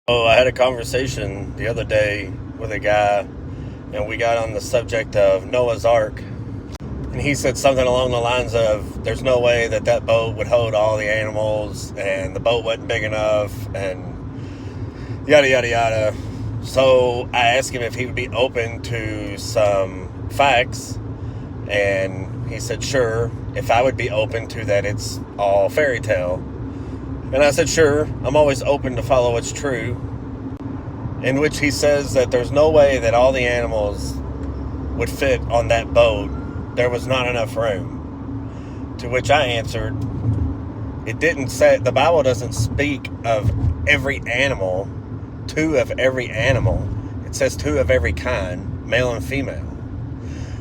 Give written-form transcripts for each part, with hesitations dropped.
Oh, I had a conversation the other day with a guy, and we got on the subject of Noah's Ark. And he said something along the lines of, there's no way that that boat would hold all the animals, and the boat wasn't big enough, and yada, yada, yada. So I asked him if he would be open to some facts, and he said, sure, if I would be open to that it's all fairy tale. And I said, sure, I'm always open to follow what's true. In which he says that there's no way that all the animals would fit on that boat. There was not enough room. To which I answered, it didn't say, the Bible doesn't speak of every animal, two of every animal. It says two of every kind, male and female.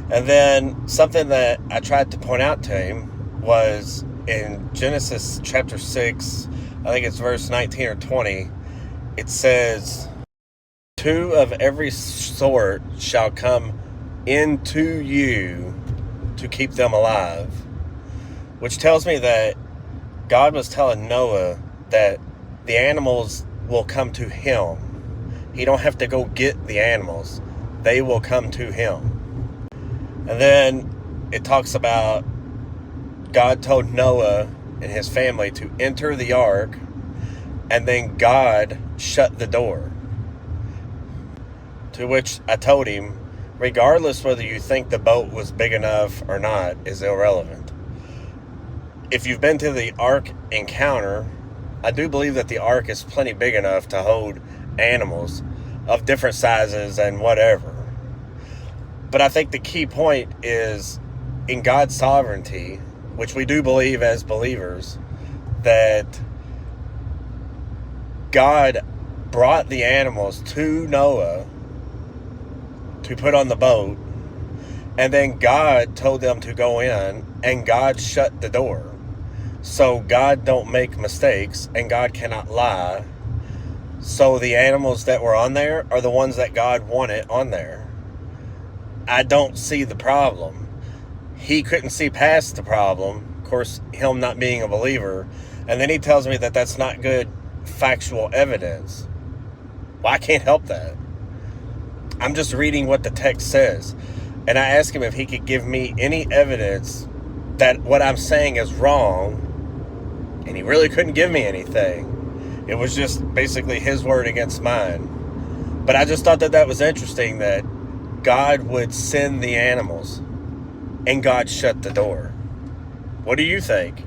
And then something that I tried to point out to him was in Genesis chapter 6, I think it's verse 19 or 20, it says, two of every sort shall come into you to keep them alive. Which tells me that God was telling Noah that the animals will come to him. He don't have to go get the animals. They will come to him. And then it talks about God told Noah and his family to enter the ark, and then God shut the door. To which I told him, regardless whether you think the boat was big enough or not is irrelevant. If you've been to the Ark Encounter, I do believe that the Ark is plenty big enough to hold animals of different sizes and whatever. But I think the key point is in God's sovereignty, which we do believe as believers, that God brought the animals to Noah to put on the boat, and then God told them to go in, and God shut the door. So God don't make mistakes, and God cannot lie. So the animals that were on there are the ones that God wanted on there. I don't see the problem. He couldn't see past the problem, of course, him not being a believer, and then he tells me that that's not good factual evidence. Well, I can't help that. I'm just reading what the text says. And I asked him if he could give me any evidence that what I'm saying is wrong. And he really couldn't give me anything. It was just basically his word against mine. But I just thought that that was interesting, that God would send the animals and God shut the door. What do you think?